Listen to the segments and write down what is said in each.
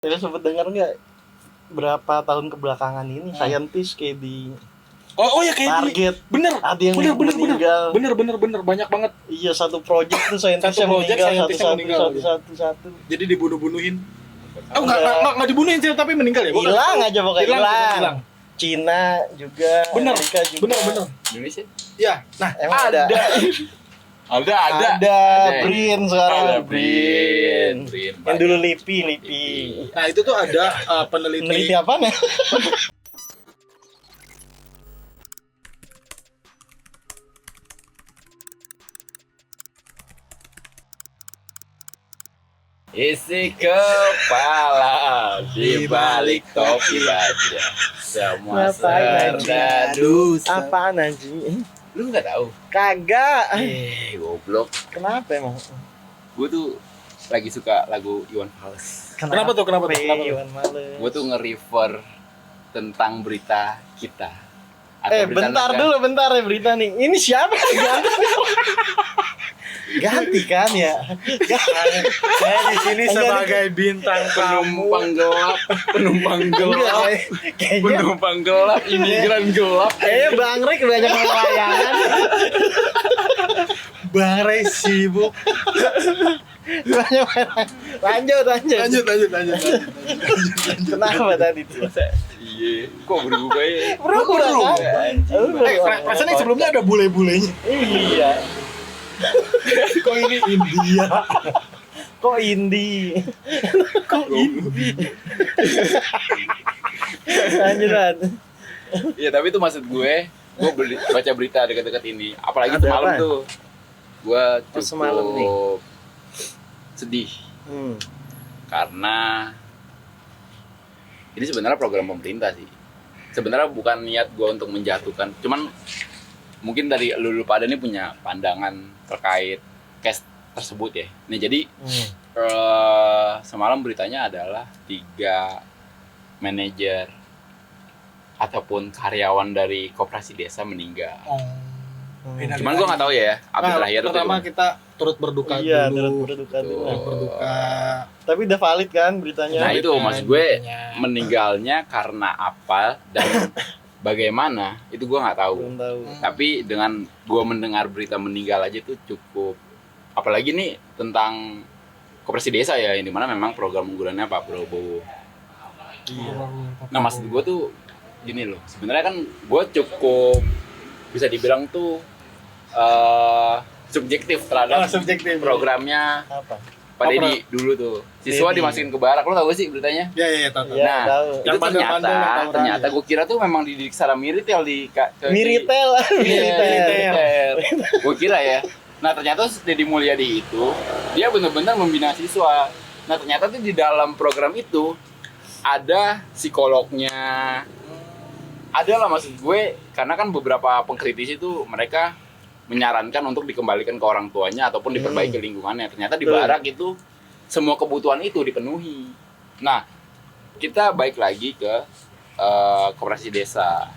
Saya sempat dengar nggak berapa tahun kebelakangan ini saintis kayak di Oh ya kayak Target. Bener. Ada yang Bener meninggal. bener banyak banget. Iya, satu project tuh saintis Satu yang project meninggal saintis yang meninggal. satu. Jadi dibunuh-bunuhin. Oh enggak dibunuhin sih tapi meninggal ya? Hilang aja pokoknya hilang. Hilang. Cina juga, Bener. Amerika juga. Bener. Indonesia? Iya. Nah, Emang ada. Ada. Brin sekarang. Ada Brin. Yang dulu Lipi. nah itu tuh ada peneliti Peneliti apa nih? Isi kepala di balik topi baja. Semua Ngapain, serdadu. Apaan anjing? Lu nggak tahu? Kagak. Goblok. Kenapa emang? Gue tuh lagi suka lagu Iwan Fals. Kenapa tuh? Iwan Males. Gue tuh nge-refer tentang berita kita. Atau berita bentar negara. dulu, bentar ya berita nih. Ini siapa? Ganti kan ya? saya di sini sebagai bintang penumpang gelap, Kayaknya penumpang gelap, imigran gelap. kayaknya Bang Rek banyak melayang. Bang Ray sibuk. Banyak lanjut. Kenapa tadi tuh? Iya, kok berubah ya? Berubah kan? Rasanya sebelumnya ada bule-bulenya. Iya. Kok ini India? Kok indie? Lanjutan. Iya, tapi itu maksud gue baca berita dekat-dekat ini. Apalagi Ada semalam apa? tuh, gue cukup semalam nih? sedih karena ini sebenarnya program pemerintah sih. Sebenarnya bukan niat gue untuk menjatuhkan, cuman mungkin dari lu pada nih punya pandangan terkait case tersebut ya. Nih jadi semalam beritanya adalah 3 manajer ataupun karyawan dari koperasi desa meninggal. Cuman gue nggak tahu ya update terakhir itu. Pertama kita turut berduka Iya, dulu. berduka dulu. Betul. Berduka. Tapi udah valid kan beritanya? Nah itu maksud gue Beritanya. meninggalnya karena apa dan bagaimana itu gue nggak tahu. Belum tahu. Tapi dengan gue mendengar berita meninggal aja tuh cukup. Apalagi nih tentang koperasi desa ya, yang dimana memang program unggulannya Pak Prabowo. Nah maksud gue tuh gini loh, sebenarnya kan gue cukup bisa dibilang tuh subjektif terhadap subjektif. programnya Apa? Pak Deddy dulu tuh. Siswa Deddy. dimasukin ke barak, lo tau gak sih beritanya? Ya, tahu. Iya, Nah, tahu. itu Yang bandel-bandel yang tawuran ternyata ya. gue kira tuh memang dididik secara miritel Miritel. militer. Gue kira ya. Nah ternyata Deddy Mulyadi itu dia benar-benar membina siswa. Nah ternyata tuh di dalam program itu ada psikolognya. Ada lah maksud gue, karena kan beberapa pengkritisi itu mereka menyarankan untuk dikembalikan ke orang tuanya ataupun diperbaiki lingkungannya. Ternyata di barak itu semua kebutuhan itu dipenuhi. Nah kita balik lagi ke koperasi desa.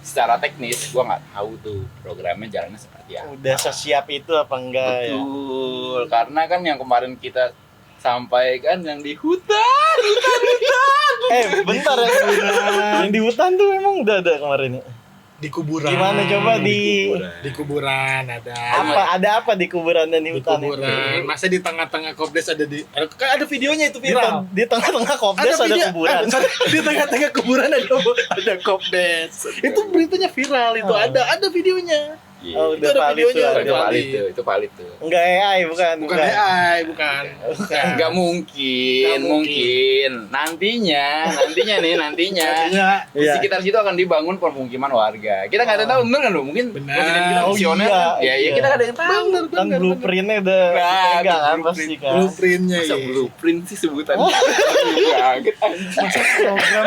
Secara teknis gue nggak tahu tuh programnya jalannya seperti apa. Udah sesiap itu apa enggak ya? Betul, karena kan yang kemarin kita sampaikan yang di hutan. Bentar ya. Yang di hutan tuh emang udah ada kemarin ya? Di kuburan. Gimana coba di Di kuburan ada. ada apa di kuburan dan di Di hutan itu? kuburan. Masa di tengah-tengah kopdes ada kan ada videonya itu viral. Di tengah-tengah kopdes ada kuburan. Di tengah-tengah kuburan ada kopdes. Itu beritanya viral itu ada videonya. Oh, Iya. udah Itu ada valid videonya, tuh. ada. Itu valid tuh. Enggak AI bukan. Bukan AI, bukan. Nggak mungkin. Nantinya Nantinya. di Iya. sekitar situ akan dibangun permukiman warga. Kita nggak ada tahu bener kan lo? Mungkin Benar. presiden kita Oh, visioner iya, kan? Ya, iya. kita nggak ada yang tahu. Kan blueprintnya udah Nah, pegang kan blueprint. pasti kan. Blueprintnya Masa ya. blueprint sih sebutannya? Banget anjing. Program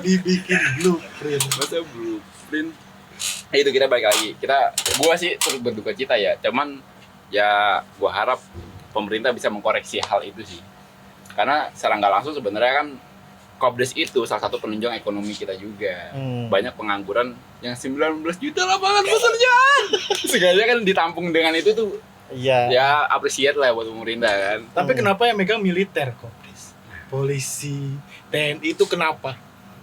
dibikin blueprint. Masa blueprint? Itu kita balik lagi. Gua sih turut berduka cita ya. Cuman ya gua harap pemerintah bisa mengkoreksi hal itu sih. Karena secara nggak langsung sebenarnya kan Kopdes itu salah satu penunjang ekonomi kita juga. Banyak pengangguran yang 19 juta lapangan pekerjaan. Sengaja kan ditampung dengan itu tuh. Iya. Ya appreciate lah buat pemerintah kan. Tapi kenapa yang megang militer kopdes? polisi, TNI itu kenapa?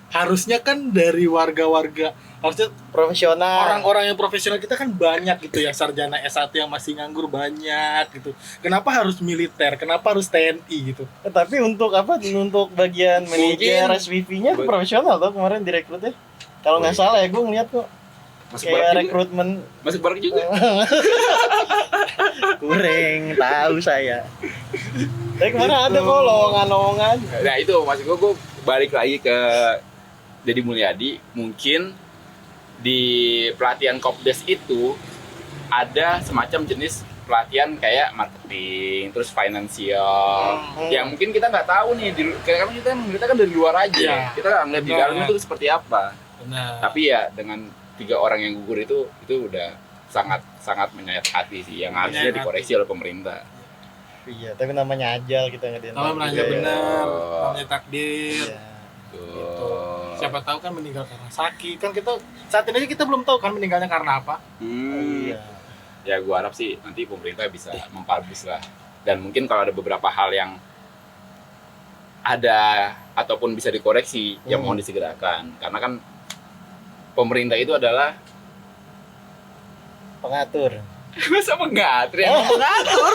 Harusnya kan dari warga-warga, harusnya Profesional. orang-orang yang profesional kita kan banyak gitu ya, sarjana S1 yang masih nganggur banyak gitu. Kenapa harus militer? Kenapa harus TNI gitu? Tapi untuk apa? Untuk bagian manajer Mungkin- SVP-nya tuh profesional tuh kemarin direkrutnya. Kalau nggak salah ya gue ngeliat kok Masuk kayak barak juga. rekrutmen Masuk barak juga. kurang tahu saya. Tapi kemarin ada kok lowongan-lowongan. Nah itu maksud gue balik lagi ke Deddy Mulyadi. Mungkin di pelatihan Kopdes itu ada semacam jenis pelatihan kayak marketing, terus finansial, yang mungkin kita nggak tahu nih, karena kita kan dari luar aja, Iya. kita nggak ngeliat di dalam itu seperti apa. Nah, Tapi ya dengan 3 orang yang gugur itu udah sangat menyayat hati sih, yang harusnya Menyayat dikoreksi oleh pemerintah. Iya, tapi namanya ajal kita nggak kalau menanya Iya. benar, namanya takdir. Iya. Tuh. Siapa tahu kan meninggal karena sakit. Kan kita saat ini aja kita belum tahu kan meninggalnya karena apa. Iya. Ya gua harap sih nanti pemerintah bisa mempublish lah. Dan mungkin kalau ada beberapa hal yang ada ataupun bisa dikoreksi, yang mohon disegerakan. Karena kan pemerintah itu adalah Pengatur. masa mengatur, yang mengatur,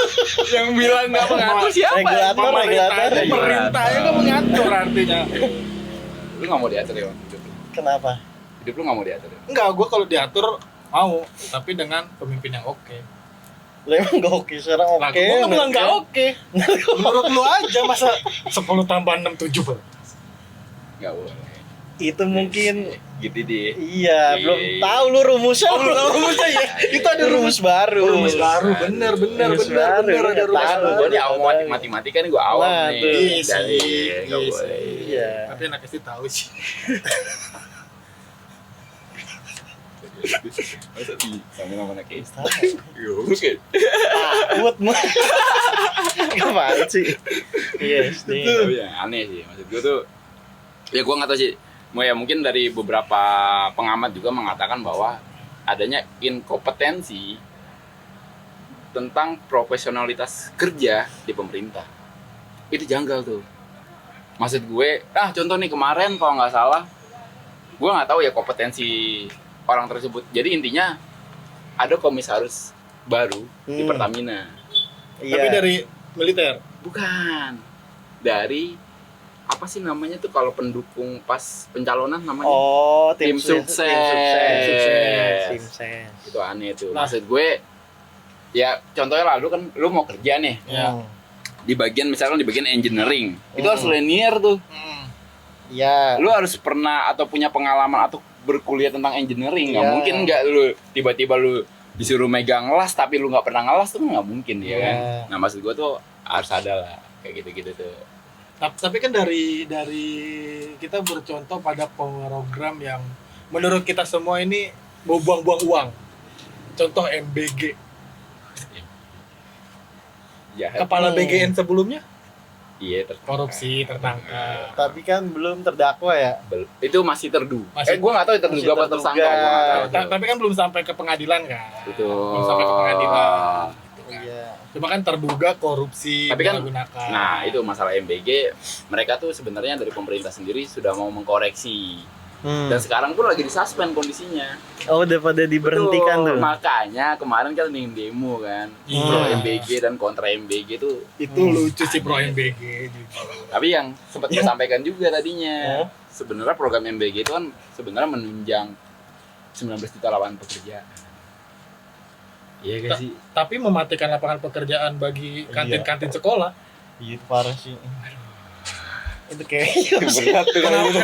yang bilang nggak mengatur siapa? Regulator, regulator. Pemerintahnya kan mengatur artinya. Lu nggak mau diatur ya hidup lu? Kenapa? Hidup lu nggak mau diatur ya? Enggak, gue kalau diatur mau, tapi dengan pemimpin yang oke. Lo emang gak oke sekarang Nah, oke. gue bilang nggak menurut oke. Menurut lu aja masa 10 tambah 6 7 bang. Nggak boleh. itu mungkin Gitu deh. iya, Iya. belum tahu lu rumusnya. Oh, belum tahu rumusnya ya? Itu ada rumus baru. Rumus baru, bener Rumus baru, ada nggak rumus tahu. baru. Gue nih awam matematika nih, gue awam Nah, nih. tuh. Iya sih, Dari nggak iya boleh. sih. Iya. Tapi anak SD tahu sih. Masa sih sambil nama anak SD? Tahu. Iya, oke. Takut mah. Apaan sih? Iya, Tapi ya aneh sih, maksud gue tuh ya gue nggak tahu sih. Ya mungkin dari beberapa pengamat juga mengatakan bahwa adanya inkompetensi tentang profesionalitas kerja di pemerintah. Itu janggal tuh. Maksud gue, contoh nih kemarin kalau nggak salah, gue nggak tahu ya kompetensi orang tersebut. Jadi intinya ada komisaris baru di Pertamina. Iya. Tapi dari militer. Bukan. Dari apa sih namanya tuh kalau pendukung pas pencalonan namanya? Oh, Tim sukses. Tim sukses. Itu aneh tuh. Nah. Maksud gue ya contohnya lah lu mau kerja nih Ya. di bagian misalkan di bagian engineering. Itu harus linear tuh. Iya. Lu harus pernah atau punya pengalaman atau berkuliah tentang engineering. Nggak Iya. mungkin nggak lu tiba-tiba lu disuruh megang ngelas tapi lu nggak pernah ngelas tuh nggak mungkin ya kan. Iya. Nah maksud gue tuh harus ada lah kayak gitu-gitu tuh. Tapi kan dari kita bercontoh pada program yang menurut kita semua ini mau buang-buang uang. Contoh MBG. Ya, Kepala BGN sebelumnya iya korupsi tertangkap. Tapi kan belum terdakwa ya. Itu masih terduga. Masih- Gue nggak tahu itu terduga masih apa terduga. tersangka. Gua nggak tahu tuh. Tapi kan belum sampai ke pengadilan kan. Betul. Belum sampai ke pengadilan. Iya. Cuma kan terduga korupsi Tapi kan, gunakan. nah itu masalah MBG, mereka tuh sebenarnya dari pemerintah sendiri sudah mau mengkoreksi. Dan sekarang pun lagi disuspend kondisinya. Oh, udah pada diberhentikan Betul. tuh. Makanya kemarin kan ada yang demo kan, Iya. pro MBG dan kontra MBG tuh. Itu lucu sih pro MBG gitu. Tapi yang sempat saya sampaikan juga tadinya, Oh. sebenarnya program MBG itu kan sebenarnya menunjang 19 juta lapangan pekerjaan. Iya gak sih? Tapi mematikan lapangan pekerjaan bagi kantin-kantin sekolah. Iya, itu parah sih. Itu kayak Berat tuh kalau gitu.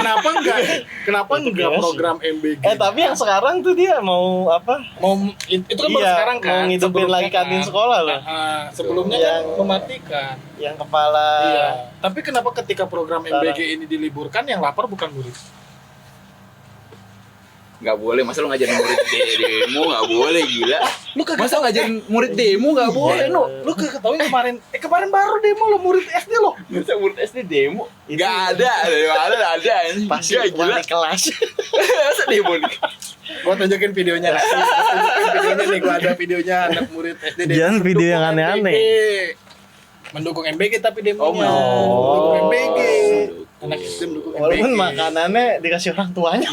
Kenapa Itu enggak biasa. program MBG? tapi yang sekarang tuh dia mau apa? itu kan baru sekarang kan. mau ngidupin Sebelumnya lagi kantin kan. sekolah loh. Sebelumnya Yang- kan mematikan. Yang kepala Iya. Tapi kenapa ketika program Sekarang. MBG ini diliburkan yang lapar bukan murid? Nggak boleh, masa lu ngajarin murid demo nggak boleh, gila. Lu kagak Masa ngajarin murid demo nggak boleh, lu ketahui kemarin baru demo lo murid SD lo. Masa murid SD demo? Itu- Nggak ada ini. pasti Nggak, gila. wali kelas. Masa demo nih? Gua tunjukin videonya lah. Gua tunjukin videonya nih, gua ada videonya anak murid SD demo. Jangan video yang Dukung aneh-aneh. MBG. Mendukung MBG tapi demonya. Oh, Mendukung MBG. mendukung. Anak SD mendukung MBG. Walaupun makanannya dikasih orang tuanya.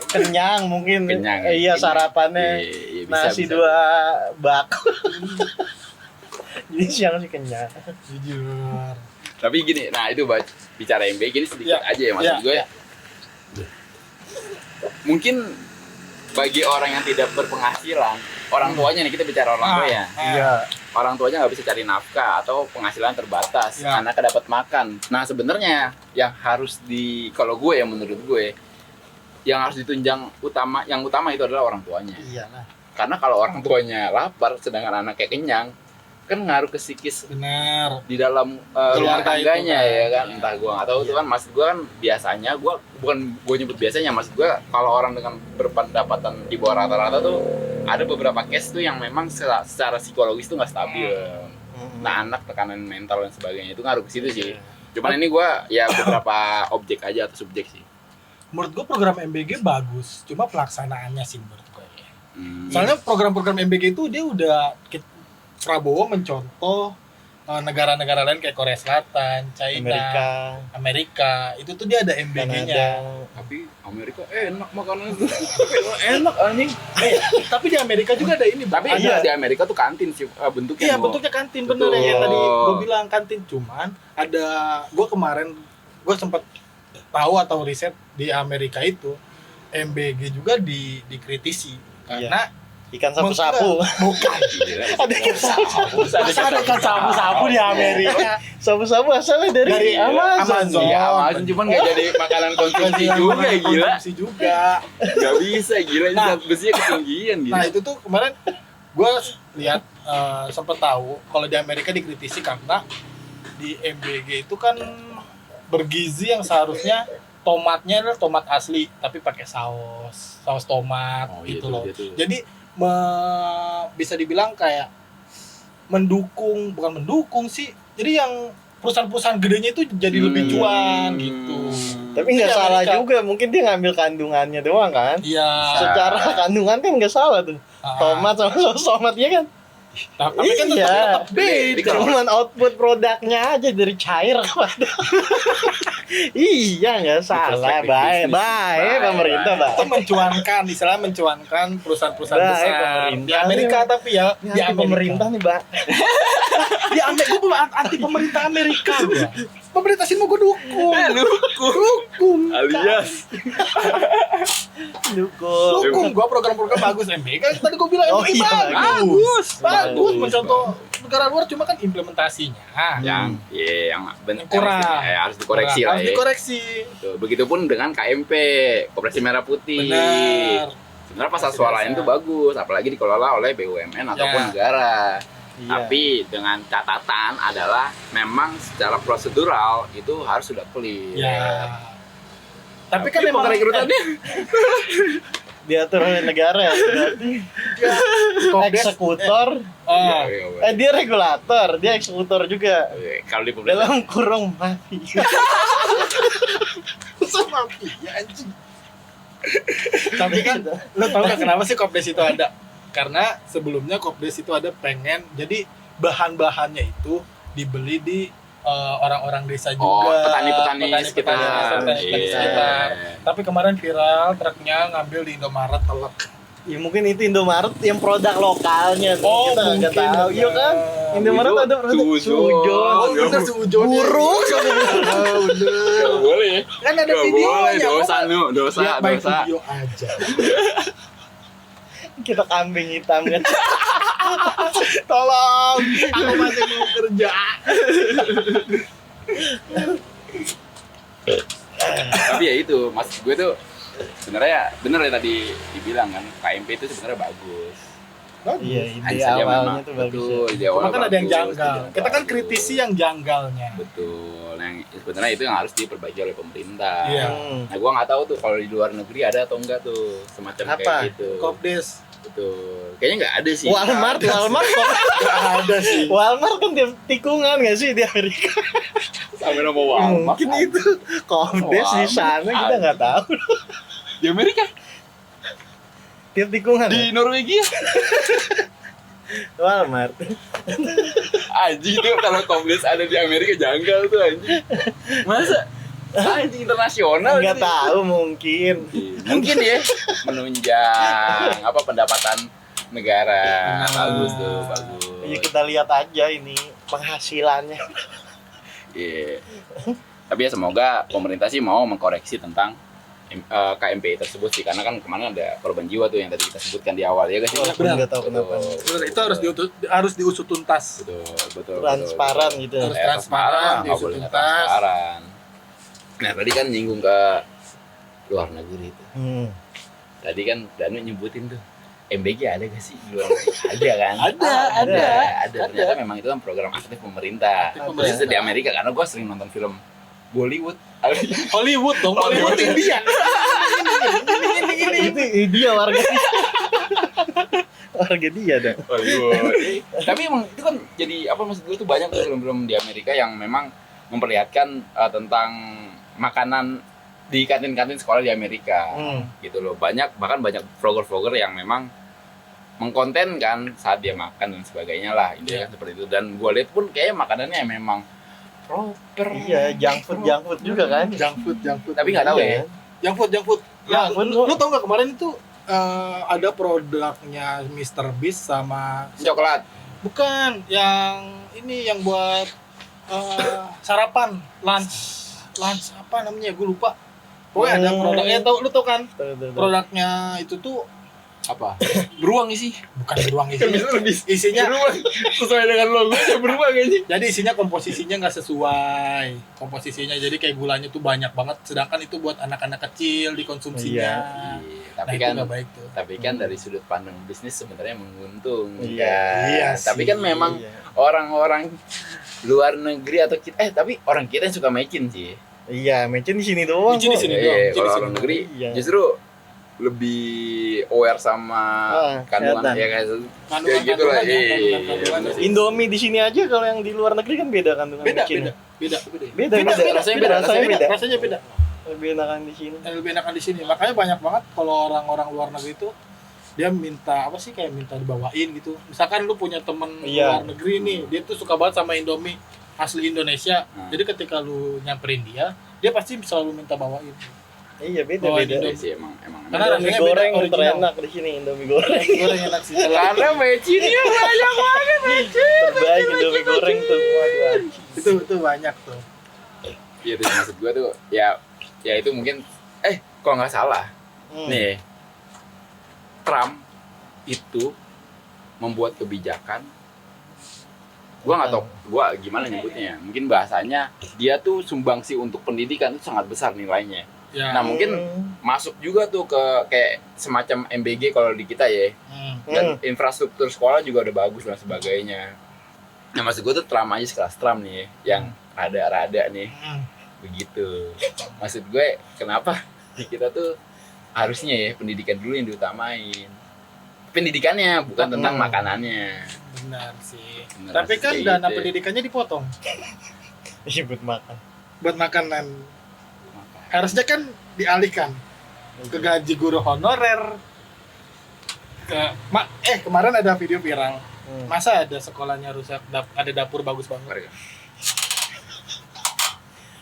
Kenyang mungkin. Kenyang, Iya kenyang. sarapannya Iya, bisa, nasi bisa. 2 bak. Jadi siang sih kenyang. Jujur. Tapi gini, nah itu bicara MBG ini sedikit Ya, aja ya maksud ya, gue. ya. Mungkin bagi orang yang tidak berpenghasilan, orang tuanya nih, kita bicara orang tua ya. Iya. Orang tuanya nggak bisa cari nafkah atau penghasilan terbatas, Ya. anaknya dapat makan. Nah sebenarnya yang harus kalau gue ya menurut gue, yang harus yang utama itu adalah orang tuanya. Iya lah. Karena kalau orang tuanya lapar, sedangkan anaknya kenyang, kan ngaruh ke psikis Benar. di dalam rumah Keluarga itu tangganya kan. ya kan. Iya. Entah gue nggak tahu itu kan, maksud gue kan biasanya bukan gue nyebut biasanya, maksud gue kalau orang dengan berpendapatan di bawah rata-rata tuh ada beberapa case tuh yang memang secara psikologis tuh nggak stabil. Nah anak tekanan mental dan sebagainya itu ngaruh ke situ sih. Cuman ini gue ya beberapa objek aja atau subjek sih. Menurut gue program MBG bagus, cuma pelaksanaannya sih menurut gue. Hmm. Soalnya program-program MBG itu dia udah Prabowo mencontoh negara-negara lain kayak Korea Selatan, China, Amerika. Itu tuh dia ada MBG-nya. Tapi Amerika enak makanan itu. Enak anjing. Tapi di Amerika juga ada ini. Tapi ada. iya di Amerika tuh kantin sih bentuknya. Iya, Bo. bentuknya kantin bener Betul. ya kayak tadi gue bilang kantin, cuman ada gue sempat tahu atau riset di Amerika itu MBG juga dikritisi karena Ikan sapu-sapu. bukan Gila. Ada ikan sapu. masa ada ikan sapu-sapu di Amerika. Sapu-sapu asalnya dari Amazon. Amazon. Iya, Amazon cuman nggak jadi makanan konsumsi juga ya, gila. Konsumsi juga. Nggak bisa gila, ini Nah. zat besinya ketinggian gitu. Nah itu tuh kemarin gue lihat sempet tahu kalau di Amerika dikritisi karena di MBG itu kan bergizi yang seharusnya tomatnya adalah tomat asli tapi pakai saus tomat Oh, iya gitu tuh, loh. iya tuh. Jadi bisa dibilang kayak bukan mendukung sih. Jadi yang perusahaan-perusahaan gedenya itu jadi lebih cuan gitu. Tapi nggak Di salah Amerika. juga, mungkin dia ngambil kandungannya doang kan. Iya. Secara kandungan kan nggak salah tuh. Ah. Tomat sama saus tomatnya kan. Tapi kan Iya. tetap Jadi beda. kalau- Cuman output produknya aja dari cair kepada. Iya nggak salah, perspektif baik bisnis. baik pemerintah Baik. Itu mencuankan perusahaan-perusahaan Baik, besar pemerintah. di Amerika tapi ya Di pemerintah nih, Mbak. di Amerika gue anti pemerintah Amerika gua. Pemerintah sini mau gue dukung Alias Dukung. gue program-program bagus MBG kan tadi gue bilang Oh, MBG iya, bagus bagus. mencontoh negara luar cuma kan implementasinya yang kurang. harus dikoreksi lah harus ya. dikoreksi Tuh, begitupun dengan KMP, Koperasi Merah Putih. benar Sebenarnya pasar suaranya itu bagus, apalagi dikelola oleh BUMN ataupun Ya. negara. Iya. Tapi dengan catatan adalah memang secara prosedural itu harus sudah clear. ya tapi kan emang perekrutannya Diatur oleh negara ya. Berarti Kopdes- eksekutor. ah, Dia regulator, dia eksekutor juga. Kalau di pemerintah Dalam kurung mati. sama ya anjing. Tapi kan lo tau gak kenapa sih Kopdes itu ada? Karena sebelumnya Kopdes itu ada pengen jadi bahan-bahannya itu dibeli di orang-orang desa juga, petani-petani sekitar. petani-petani Iya. sekitar. Tapi kemarin viral truknya ngambil di Indomaret telek. Ya mungkin itu Indomaret yang produk lokalnya tuh. Oh, Kita nggak mungkin, tahu. Iya kan? ya. Indomaret ada produk Sujon. sujon. Oh bener sujon. Burung. Bener. Gak boleh ya. Kan ada Gak videonya. boleh, dosa kok. nu, dosa, Lihat main dosa. video aja. Kita kambing hitam kan. Tolong, aku masih mau kerja. Tapi ya itu, mas gue tuh sebenarnya bener ya tadi dibilang kan KMP itu sebenarnya bagus. Iya, ide Hanya saja awalnya memang tuh bagus betul, ya. ide awalnya Cuma kan ada yang bagus, janggal. ide Kita kan bagus. kritisi yang janggalnya. Betul. Yang sebenarnya itu yang harus diperbaiki oleh pemerintah. Iya. Nah, gua nggak tahu tuh kalau di luar negeri ada atau enggak tuh semacam Apa? kayak gitu. Kopdes Betul. Kayaknya nggak ada sih. Walmart kok. nggak ada sih. Walmart kan tiap tikungan nggak sih di Amerika? Sampai nama Walmart. Mungkin itu Kopdes di sana kita nggak tahu. Di Amerika. Tiap tikungan. Di Norwegia. Walmart. Anjing itu kalau Kombles ada di Amerika janggal tuh anjing. Masa? Anjing internasional Enggak gitu. tahu mungkin. Mungkin ya menunjang apa pendapatan negara. Bagus tuh, bagus. Ya kita lihat aja ini penghasilannya. Iya. Tapi ya semoga pemerintah sih mau mengkoreksi tentang KMPI tersebut sih, karena kan kemarin ada korban jiwa tuh yang tadi kita sebutkan di awal ya guys. Walaupun benar. nggak tahu kenapa. Bener, itu harus diusut tuntas. Betul. Transparan gitu. Harus transparan, nggak diusut boleh nggak tuntas. transparan. Nah tadi kan nyinggung ke luar negeri itu. Tadi kan Danu nyebutin tuh MBG ada gak sih di luar negeri? Ada kan? Ada. Ternyata memang itu kan program aktif pemerintah. Khususnya di Amerika, karena gue sering nonton film Bollywood. Hollywood dong, Hollywood India. Itu dia warga dia dah. Hollywood. Tapi emang itu kan jadi apa, maksud gue tuh banyak tuh film-film di Amerika yang memang memperlihatkan tentang makanan di kantin-kantin sekolah di Amerika. Gitu loh. Bahkan banyak vlogger-vlogger yang memang mengkontenkan saat dia makan dan sebagainya lah, intinya kan seperti itu. Dan gue lihat pun kayaknya makanannya memang proper. Iya, junk food juga kan. Junk food. Tapi nggak tahu ya. Junk food. Ya, Lu tau nggak kemarin itu ada produknya Mr. Beast sama Coklat. bukan yang ini yang buat sarapan lunch apa namanya gue lupa. Pokoknya ada produknya, lu tau kan? Produknya itu tuh Apa? Beruang isi. bukan beruang isinya Sesuai dengan logo beruang aja. jadi isinya komposisinya nggak sesuai komposisinya, jadi kayak gulanya tuh banyak banget, sedangkan itu buat anak-anak kecil dikonsumsinya. Tapi Nah, kan itu nggak baik tuh. Tapi kan dari sudut pandang bisnis sebenarnya menguntungkan. Iya Tapi sih. kan memang Iya. orang-orang luar negeri atau kita tapi orang kita yang suka making sih. Iya, mecin di sini doang. Mecin di kok. sini. Iya, doang, kalau di orang sini negeri Iya. justru lebih aware sama kandungan kesehatan. ya kayak Kandungan- gitu lah. kandungannya, Iya, kandungan- bener sih. Indomie di sini aja, kalau yang di luar negeri kan beda kandungan beda mecinnya. beda Rasanya beda. rasanya beda Lebih enakan di sini. lebih enakan di sini, makanya banyak banget kalau orang-orang luar negeri itu dia minta apa sih, kayak minta dibawain gitu. Misalkan lu punya temen Iya. luar negeri nih, dia tuh suka banget sama Indomie asli Indonesia. Hmm. Jadi ketika lu nyamperin dia pasti selalu minta bawain. Iya, Bawain beda-beda. Iya sih emang. Karena Indomie rasanya goreng beda, original. terenak di sini, Indomie goreng. Goreng enak sih. Karena mecinnya banyak banget mecin. Terbaik Indomie goreng tuh. Waduh. itu banyak tuh. Iya tuh maksud gua tuh ya itu mungkin kalau nggak salah nih Trump itu membuat kebijakan, gua nggak tahu gua gimana nyebutnya, mungkin bahasanya dia tuh sumbangsi untuk pendidikan itu sangat besar nilainya. Ya. Nah mungkin masuk juga tuh ke kayak semacam MBG kalau di kita ya, dan infrastruktur sekolah juga udah bagus dan sebagainya. Nah maksud gua tuh Trump aja sekelas Trump nih yang rada-rada nih begitu. Maksud gue kenapa di kita tuh harusnya ya pendidikan dulu yang diutamain, pendidikannya bukan tentang makanannya. Benar sih. Benar Tapi sih, kan kayak dana gitu ya. pendidikannya dipotong Iya, buat makan. buat makanan. Harusnya kan dialihkan ke gaji guru honorer. Kemarin ada video viral. Masa ada sekolahnya rusak, ada dapur bagus banget.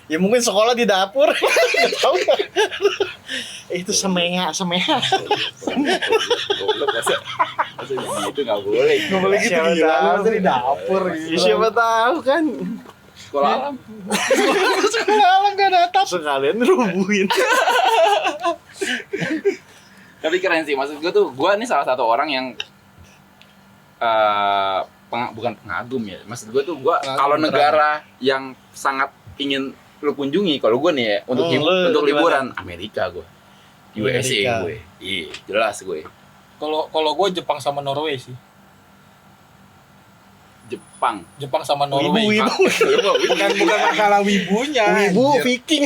Ya mungkin sekolah di dapur. Nggak tahu. Itu semeha. Goblok masa gitu nggak boleh. Nggak boleh gitu, Siapa gila. tahu. Masa di dapur Ya, gitu. siapa tahu kan. Sekolah alam. Sekolah alam gak ada atap. Sekalian rubuhin. Tapi keren sih, maksud gue tuh gue nih salah satu orang yang bukan pengagum ya. Maksud gue tuh gue kalau negara yang sangat ingin lu kunjungi, kalau gue nih ya untuk lu liburan Amerika gue, USA Amerika. gue, iya jelas gue. Kalau gue Jepang sama Norway sih. Jepang sama Norway. Wibu. Bukan masalah wibunya. Wibu anjir. Viking.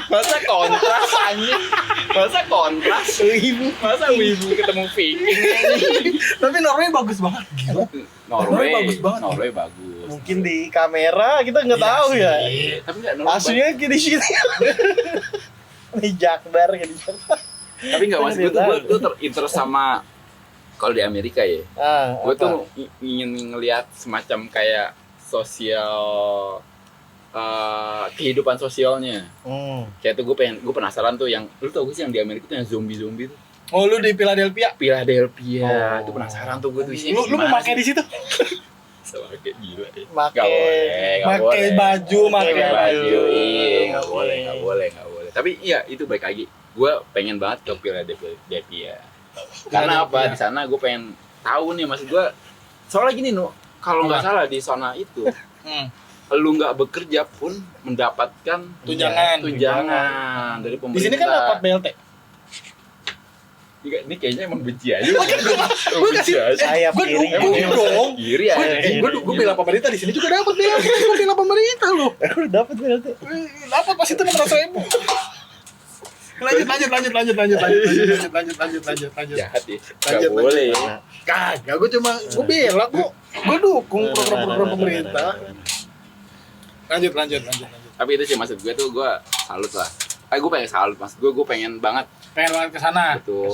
masa kontras anjing, masa wibu ketemu Viking. Tapi Norway bagus banget. Gila. Norway bagus banget. Norway bagus. Mungkin di kamera kita nggak tahu ya. Tapi nggak Norway Aslinya kayak di sini. Nih Jakbar kayak di sana. Tapi nggak maksud gue tuh terinterest sama kalau di Amerika ya. Gue tuh ingin ngelihat semacam kayak sosial kehidupan sosialnya. Kayak tuh gue penasaran tuh yang lu tau gak sih yang di Amerika tuh yang zombie tuh. Oh, lu di Philadelphia? Philadelphia. Itu penasaran tuh gue tuh isinya. Lu mau pakai di situ? Sama kayak gila deh. Pakai baju, pakai baju. Iya, nggak boleh. Tapi iya itu baik lagi. Gue pengen banget ke Philadelphia. Karena apa? Di sana gue pengen tahu nih, maksud gue. Soalnya gini kalau nggak salah di zona itu, lu nggak bekerja pun mendapatkan tunjangan dari pemerintah. Di sini kan dapat BLT. Ini kayaknya emang benci aja. Sayap Gue kiri. dukung dong. Kiri ya. Gue bela pemerintah di sini juga dapat BLT. Gue bela pemerintah loh. Udah dapat BLT. Dapat pas itu 600.000. Lanjut. Jahat ya. Gak Lanjut. boleh ya. Kagak, gue bela kok. Gue dukung program-program pemerintah. Lanjut. Tapi itu sih maksud gue tuh gue salut lah. Gue pengen salut, maksud gue pengen banget. Pengen banget ke sana. Betul.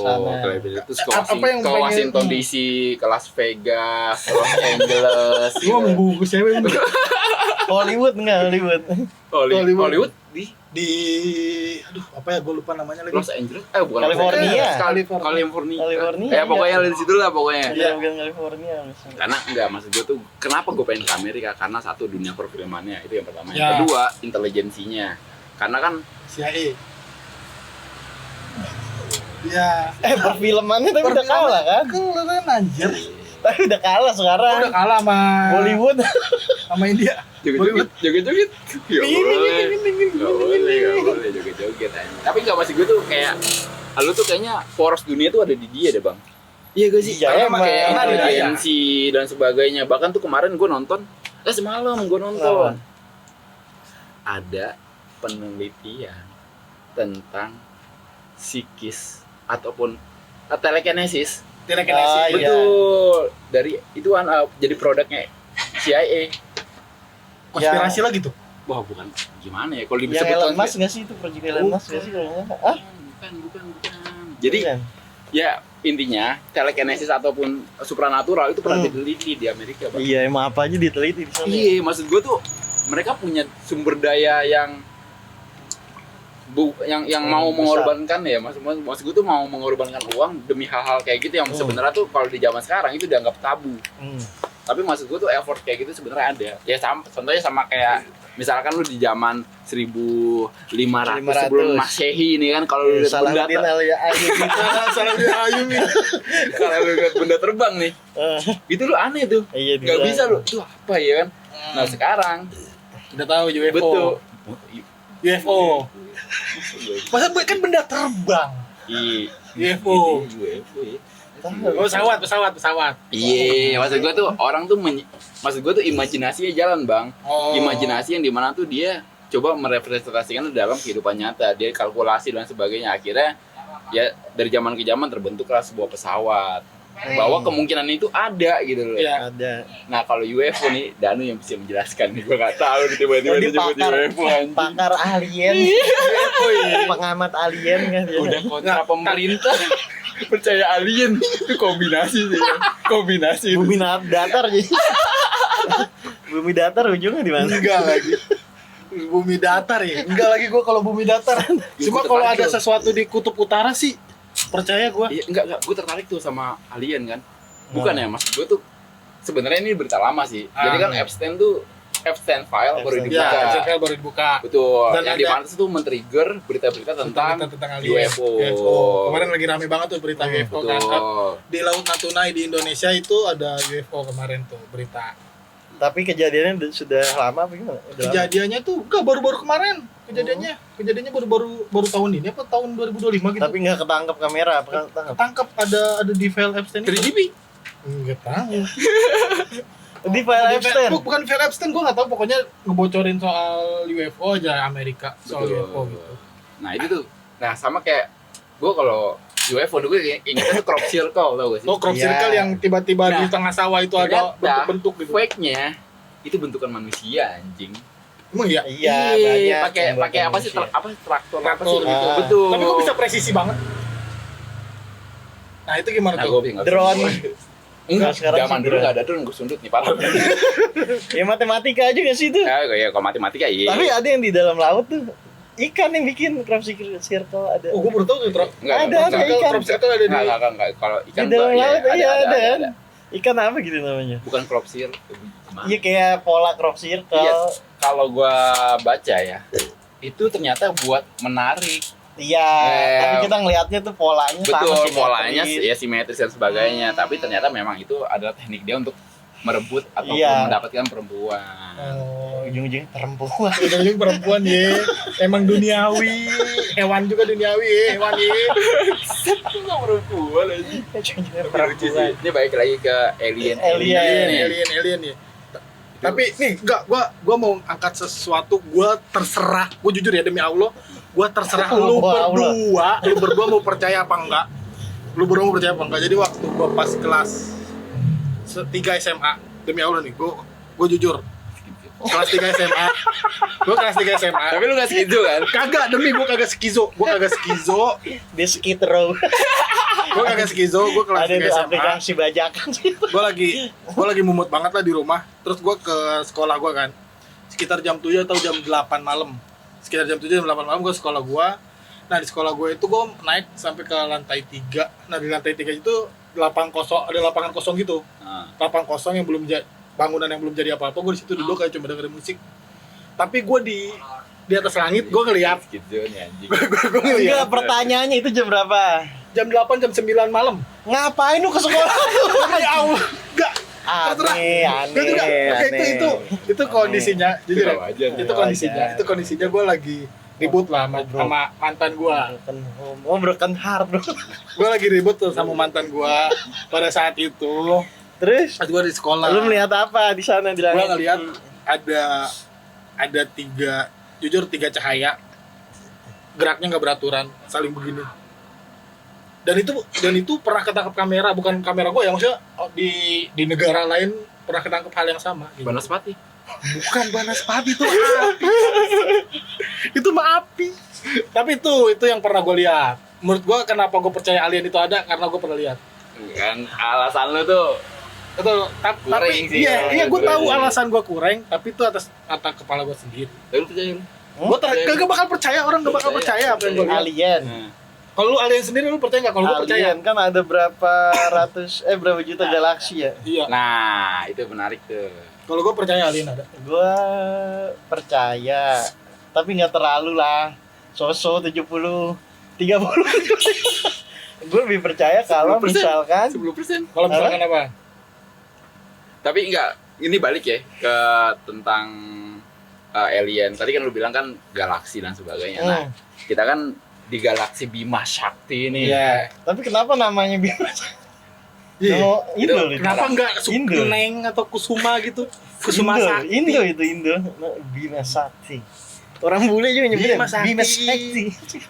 Terus ke Apa yang ke Washington pengen- DC, ke Las Vegas, ke Los Angeles. Gue mau membungkus cewek Hollywood enggak Hollywood. Hollywood di aduh apa ya, gue lupa namanya lagi. Los Angeles. Bukan California. California. Iya. Pokoknya di situ lah pokoknya. Iya, bukan California. Karena enggak, maksud gue tuh kenapa gue pengen ke Amerika? Karena satu, dunia perfilmannya itu yang pertama. Ya. Yang kedua, intelijensinya. Karena kan CIA. Ya. Perfilmannya tapi udah kalah kan? Keren anjir. Tapi udah kalah sekarang. Udah kalah sama Bollywood. sama India. joget-joget. Gak boleh joget-joget aja. Tapi enggak, masih gue tuh kayak lu tuh kayaknya poros dunia tuh ada di dia deh, Bang. Iya gak sih? Iya, Karena kayak emang. intelijensi dan sebagainya. Bahkan tuh kemarin gue nonton, semalam gue nonton. Ada penelitian tentang psikis ataupun telekinesis. Telekinesis. Ah, iya. Betul. Dari itu kan jadi produknya CIA. Konspirasi lagi tuh. Wah, bukan gimana ya kalau Yang disebut Elon Musk nggak sih itu project Elon Musk nggak sih kalau nggak salah? bukan. Jadi ya intinya telekinesis ataupun supranatural itu pernah diteliti di Amerika, Bang. Iya, emang apa aja diteliti di sana. Iya, maksud gue tuh mereka punya sumber daya yang mau besar. mengorbankan ya, maksud gue tuh mau mengorbankan uang demi hal-hal kayak gitu yang sebenarnya tuh kalau di zaman sekarang itu dianggap tabu. Tapi maksud gue tuh effort kayak gitu sebenarnya ada. Ya contohnya sama kayak misalkan lu di zaman 1500 sebelum Masehi ini kan, kalau lu lihat benda Salahuddin Ayyubi. kalau lu lihat benda terbang nih, itu lu aneh tuh. Iya, Gak bisa lu, itu apa ya kan? Nah sekarang Udah tahu UFO. betul. UFO. Masa kan benda terbang. UFO. UFO ya. Pesawat. Iya, maksud gua tuh orang tuh maksud gua tuh imajinasinya jalan, Bang. Imajinasi yang dimana tuh dia coba merepresentasikan dalam kehidupan nyata. Dia kalkulasi dan sebagainya. Akhirnya ya dari zaman ke zaman terbentuklah sebuah pesawat. Bahwa kemungkinan itu ada gitu loh. Iya. Ada. Nah, kalau UFO nih Danu yang bisa menjelaskan nih. Gua enggak tahu nih tiba-tiba Jadi dia nyebut UFO anjing. pakar alien, pengamat alien kan. Udah kontra pemerintah. Percaya alien itu kombinasi sih ya. Kombinasi itu. Bumi datar jadi. Bumi datar ujungnya di mana? Enggak lagi. Bumi datar ya? Enggak lagi gue kalau bumi datar. Cuma kalau ada sesuatu di kutub utara sih percaya gue. Iya, enggak, gue tertarik tuh sama alien kan. Bukan ya, mas gue tuh sebenarnya ini berita lama sih. Jadi kan Epstein file baru dibuka. Ya, baru dibuka. Betul. Dan yang ada- dimana tuh men-trigger berita-berita tentang alien. UFO. Kemarin lagi rame banget tuh berita UFO kan. Betul. Di Laut Natuna di Indonesia itu ada UFO kemarin tuh berita. Tapi kejadiannya sudah lama apa gimana? Udah lama? Kejadiannya tuh enggak baru-baru kemarin kejadiannya. Kejadiannya baru tahun ini apa tahun 2025 gitu. Tapi nggak ketangkep kamera, apa ketangkep? Tangkap ada di file Epstein itu. 3GP. Enggak tahu. Di file Epstein. Bukan file Epstein, gue nggak tahu. Pokoknya ngebocorin soal UFO aja Amerika, soal Betul. UFO gitu. Nah itu tuh. Nah sama kayak gue kalau UFO dulu ingetnya tuh crop circle tau gak sih? Oh, crop Iya. circle yang tiba-tiba Nah, di tengah sawah itu ada ternyata bentuk-bentuk gitu. Fake-nya itu bentukan manusia anjing. Emang iya? Iya, banyak. pakai apa sih manusia. Traktor apa sih Traktor gitu. Ah. Betul. Tapi kok bisa presisi banget? Nah itu gimana Nah, tuh? gue bingung. Drone. Enggak, Sekarang zaman sih dulu drone. nggak ada drone, gue sundut nih parah. Ya matematika aja gak sih itu? Ya kalau matematika iya. Tapi ada yang di dalam laut tuh ikan yang bikin crop circle ada. Oh gue baru tahu tuh Enggak, ada ikan. crop circle ada di enggak. Kalau ikan Di dalam gua, laut iya ada kan. ada. Ikan apa gitu namanya? Bukan crop circle. Iya kayak pola crop circle. Iya, kalau gua baca ya, itu ternyata buat menarik. Iya, tapi kita ngelihatnya tuh polanya sama Betul, simetris. polanya ya simetris dan sebagainya. Tapi ternyata memang itu adalah teknik dia untuk merebut ataupun Iya. mendapatkan perempuan. Oh, Ujung-ujungnya perempuan. ujung-ujung perempuan ya. Emang duniawi. Hewan juga duniawi ya, hewan ya. Itu perempuan aja. Ujung-ujungnya Lucu sih. perempuan. Ini balik lagi ke alien. Alien. Alien ya. Tapi nih, enggak, gua mau angkat sesuatu, gua terserah, gua jujur ya demi Allah, gua terserah lu berdua mau percaya apa enggak. Lu berdua mau percaya apa enggak. Jadi waktu gua pas kelas 3 SMA, demi Allah nih, gua jujur. Kelas 3 SMA. Gua kelas 3 SMA. Tapi lu gak segitu kan? Kagak, demi gua kagak skizo. Dia skid row. Gua kagak skizo, gua kelas Ada 3 tuh SMA. aplikasi bajakan sih. Gue lagi mumut banget lah di rumah. Terus gue ke sekolah gue kan sekitar jam 7 atau jam 8 malam. Sekitar jam 7 jam 8 malam gue sekolah gue. Nah di sekolah gue itu gue naik sampai ke lantai 3. Nah di lantai 3 itu ada lapangan kosong gitu. Lapangan kosong yang belum bangunan yang belum jadi apa-apa. Gue di situ duduk kayak cuma dengerin musik. Tapi gue di atas langit gue ngeliat. Gitu nih anjing. Gue ngeliat Enggak, pertanyaannya itu jam berapa? jam 8 jam 9 malam. Ngapain lu ke sekolah? Ya Allah, enggak. Aneh. Gue juga, oke, itu kondisinya, jujur ya. Wajar, Itu kondisinya gue lagi ribut lah sama mantan gue. Broken home. Oh, broken heart, bro. Gue lagi ribut tuh sama mantan gue pada saat itu. Terus Pas gue di sekolah, lu melihat apa di sana di gue langit? ngeliat ada tiga cahaya, geraknya nggak beraturan, saling begini. Dan itu pernah ketangkap kamera, bukan kamera gue ya, maksudnya di negara lain pernah ketangkap hal yang sama. Gitu. Banaspati. Bukan Banaspati, itu api. Itu mah api. Tapi itu yang pernah gue lihat. Menurut gue kenapa gue percaya alien itu ada, karena gue pernah lihat. Kan alasan lu tuh Itu tapi Kurang sih, iya gue kurang. tahu alasan gue kurang, tapi itu atas mata kepala gue sendiri. lu percaya lu? Gue gak bakal percaya, orang gak bakal percaya apa yang gue lihat. Alien. Nah, Kalau lu alien sendiri lu percaya nggak? Kalau gue percaya. Alien kan ada berapa juta galaksi ya? Iya. Nah, itu menarik tuh. Kalau gue percaya alien ada. Gua percaya, tapi nggak terlalu lah. So-so 70 30. Gue lebih percaya kalau 10%. misalkan 10%. Kalau misalkan apa? Tapi enggak, ini balik ya ke tentang alien. Tadi kan lu bilang kan galaksi dan sebagainya. Nah, kita kan di galaksi Bima Sakti ini. Iya. Tapi kenapa namanya Bima? Iya. Oh, Indo. Itu Kenapa nggak Indo. Sukuneng atau Kusuma gitu? Kusuma Sakti. Indo itu Indo. Bima Sakti. Orang bule juga nyebutnya Bima Sakti. Bima Sakti.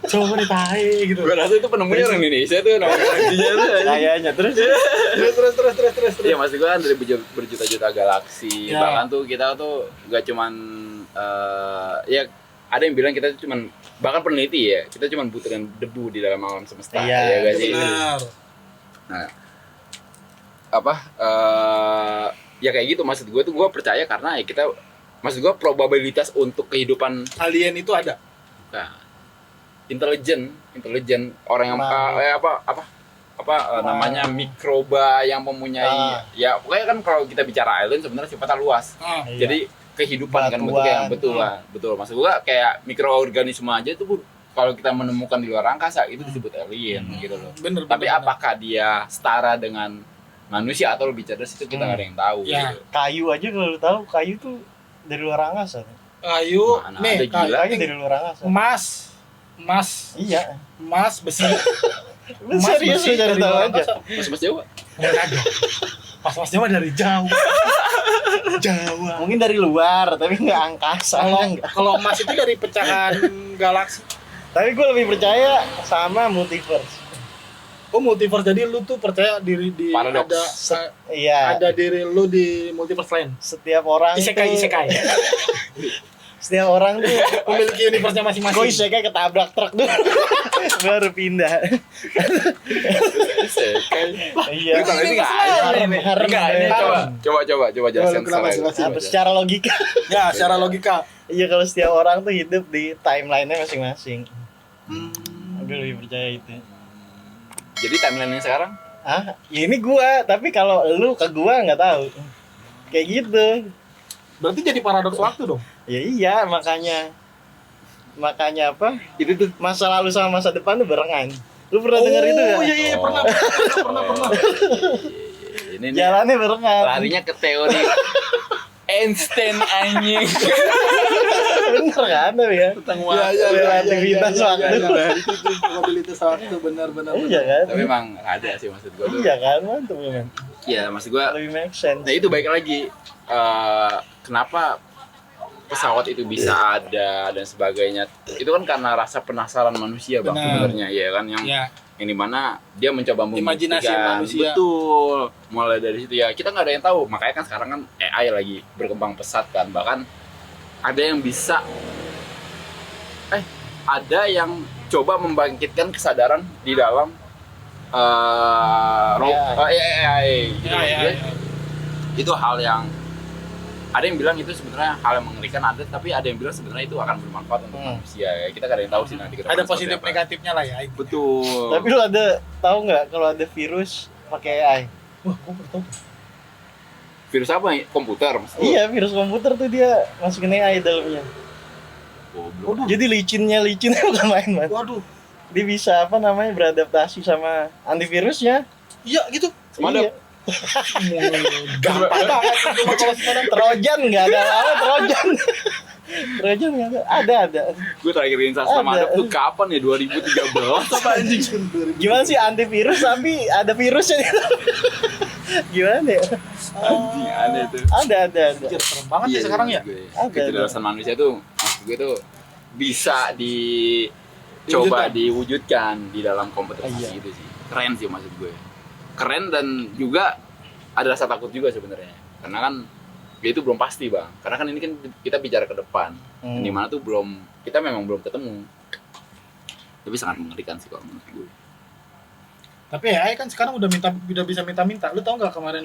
Coba ditahe gitu. Gua rasa itu penemunya orang Indonesia tuh nama galaksinya tuh. Kayaknya terus Terus. Iya, maksud gua kan dari berjuta-juta galaksi. Ya. Bahkan tuh kita tuh gak cuman ya ada yang bilang kita tuh cuman, bahkan peneliti ya, kita cuman butiran debu di dalam alam semesta. Iya, ya gak sih? Benar. Nah, ya kayak gitu, maksud gue tuh gue percaya karena ya kita, maksud gue probabilitas untuk kehidupan Alien itu ada. intelijen orang yang namanya mikroba yang mempunyai ya pokoknya kan kalau kita bicara alien sebenarnya sifatnya luas. Iya. Jadi kehidupan kan Batuan. bentuknya yang betul maksud gue kayak mikroorganisme aja tuh kalau kita menemukan di luar angkasa itu disebut alien gitu loh. Bener. Tapi apakah dia setara dengan manusia atau lebih cerdas itu kita nggak ada yang tahu. Ya. Gitu. kayu aja kalau lu tahu kayu tuh dari luar angkasa. Kayu, Mana nih, ada gila. Kayu dari luar angkasa. Emas, Iya. besi. Lu serius lu cari tahu aja. Mas Jawa. Ada. Pas-pasnya mah dari jauh. Jawa. Mungkin dari luar tapi nggak angkasa. Nggak. Kalau emas itu dari pecahan galaksi. Tapi gue lebih percaya sama multiverse. Oh, multiverse, jadi lu tuh percaya diri di Paradoks. Iya. ada diri lu di multiverse lain. Setiap orang Isekai. Setiap orang tuh Memiliki universe-nya masing-masing. Goiseknya ketabrak truk dulu. Baru pindah. Iya. Lu kalau ini nggak ada nih. Harem, Nggak, ini harem. coba jelaskan Kenapa, secara- jelasin. Apa secara logika? Ya, secara logika. Iya, kalau setiap orang tuh hidup di timeline-nya masing-masing. Gue lebih percaya itu. Jadi timeline yang sekarang Ah, ya ini gua, tapi kalau lu ke gua nggak tahu. Kayak gitu. Berarti jadi paradoks waktu dong. Ya iya, makanya apa? itu tuh Masa lalu sama masa depan tuh barengan. Lu pernah denger itu nggak? Oh iya Oh. pernah. ini nih Jalannya barengan. larinya ke teori Einstein anjing. Bener kan tapi ya? Tentang Iya, waktu. relativitas waktu. Itu tuh probabilitas waktu benar-benar. Iya kan? Tapi emang ada sih maksud gua tuh. Iya kan, mantap kan? Iya, maksud gua. Lebih make sense. Nah, itu baik lagi kenapa pesawat itu bisa ada dan sebagainya. Itu kan karena rasa penasaran manusia, Bang, Benar. sebenarnya ya kan yang Ya, yang dimana dia mencoba Imajinasi membuktikan. manusia. Betul, mulai dari situ ya kita nggak ada yang tahu, makanya kan sekarang kan AI lagi berkembang pesat kan, bahkan ada yang bisa ada yang coba membangkitkan kesadaran di dalam AI. ya. Itu hal yang ada yang bilang itu sebenarnya hal yang mengerikan, ada tapi ada yang bilang sebenarnya itu akan bermanfaat untuk manusia ya. Kita nggak ada yang tahu sih nanti ke depan Ada seperti positif apa. negatifnya lah ya. Betul. Tapi lu ada tahu nggak kalau ada virus pakai AI? Wah, gua baru tahu. Virus apa? Komputer maksudnya? Iya, virus komputer tuh dia masukin AI dalamnya. Goblok. Jadi licinnya bukan main-main. Waduh. Dia bisa apa namanya beradaptasi sama antivirusnya. Iya gitu. Semadap. Gampang banget itu mah kalau sekarang. Trojan nggak ada apa Trojan. Trojan nggak ada. Gue terakhir install sama Ada. Adap tuh kapan ya? 2013 apa anjing? Gimana sih antivirus tapi ada virusnya? Gimana ya? Anjing aneh tuh. Ada. Anjir, serem banget ya sekarang ya. Ada. Kecerdasan manusia tuh maksud gue tuh bisa dicoba diwujudkan di dalam kompetisi Iya. gitu sih. Keren sih maksud gue. Keren dan juga ada rasa takut juga sebenarnya. Karena kan ya itu belum pasti, Bang. Karena kan ini kan kita bicara ke depan. Di mana tuh kita memang belum ketemu. Tapi sangat mengerikan sih kalau menurut gue. Tapi AI kan sekarang udah bisa minta-minta. Lu tau nggak kemarin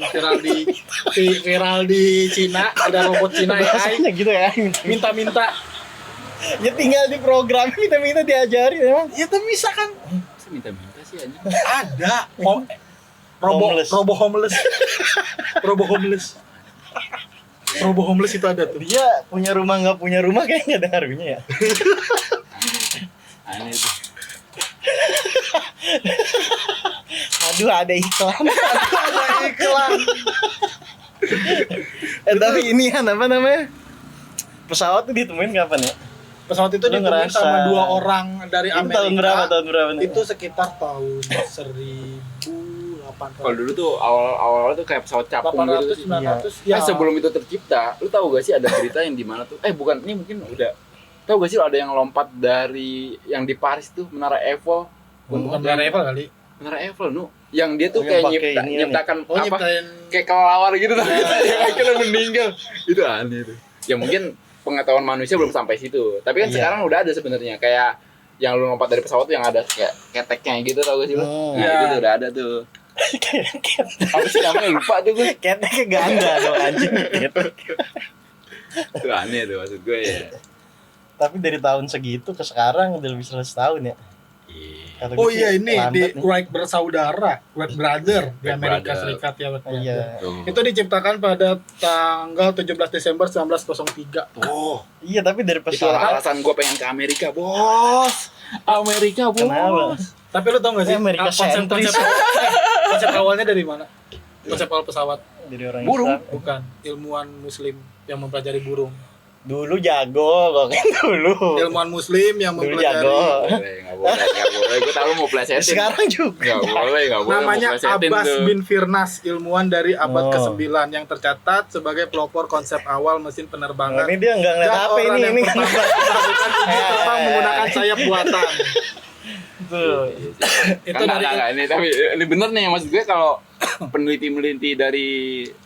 viral di Cina ada robot Cina AI Bahasanya gitu ya. minta-minta. Ya tinggal di program minta diajari emang. Ya tuh bisa kan? Masa minta-minta sih anjing? Ada. Homeless. Robo homeless. Robo homeless itu ada tuh. Dia punya rumah nggak punya rumah kayaknya nggak ada ngaruhnya ya. Aneh tuh. Aduh ada iklan. Ada iklan. Tapi ini apa namanya? Pesawat tuh ditemuin kapan ya? Pesawat itu Lu ditemuin ngerasa- sama 2 orang dari Itu Amerika. tahun berapa nih? Itu sekitar tahun 1800. Kalau dulu tuh awal tuh kayak pesawat capung 800 gitu sih. 900 ya. Sebelum itu tercipta, lu tahu gak sih ada berita yang di mana tuh? Bukan, ini mungkin udah. Tahu gak sih ada yang lompat dari yang di Paris tuh Menara Eiffel? bukan dari Eiffel kali. Menara Eiffel, nu. Yang dia tuh Oh, kayak yang pakai ini ya, nyiptakan Oh, apa? nyiptain Kayak kelelawar gitu tuh. Yang akhirnya meninggal. Itu aneh tuh. Ya mungkin pengetahuan manusia belum sampai situ. Tapi kan Iya. sekarang udah ada sebenarnya kayak yang lu lompat dari pesawat tuh yang ada kayak keteknya gitu, tau gak sih lu? Oh. Nah, Iya. itu tuh udah ada tuh. Apa sih namanya lupa tuh gue. Keteknya ganda dong anjing. Itu aneh tuh maksud gue ya. Tapi dari tahun segitu ke sekarang udah lebih 100 tahun ya. Kata Oh gue iya sih ini lambat di nih. Wright bersaudara, Wright brother di Wright Amerika brother. Serikat ya Wright brother. Iya. Tuh. Itu diciptakan pada tanggal 17 Desember 1903. Oh, Iya tapi dari itu pesawat alasan gue pengen ke Amerika, bos. Amerika, bos. kenapa? Tapi lu tau gak sih Amerika sentris. konsep awalnya dari mana? Konsep awal pesawat Dari orang Burung. Islam. bukan ilmuwan muslim yang mempelajari burung. Dulu jago kok kan dulu. Ilmuwan muslim yang Dulu mempelajari jago. Nggak boleh. Gue tahu lu mau plesetin. Sekarang juga. Nggak boleh. namanya mau plesetin Abbas tuh. bin Firnas, ilmuwan dari abad Oh. ke-9 yang tercatat sebagai pelopor konsep awal mesin Nah, penerbangan. ini dia nggak ngeliat Dan HP orang ini yang ini pertama melakukan uji terbang menggunakan sayap buatan. tuh. Itu Kan dari enggak, ini tapi ini bener nih maksud gue kalau peneliti-peneliti dari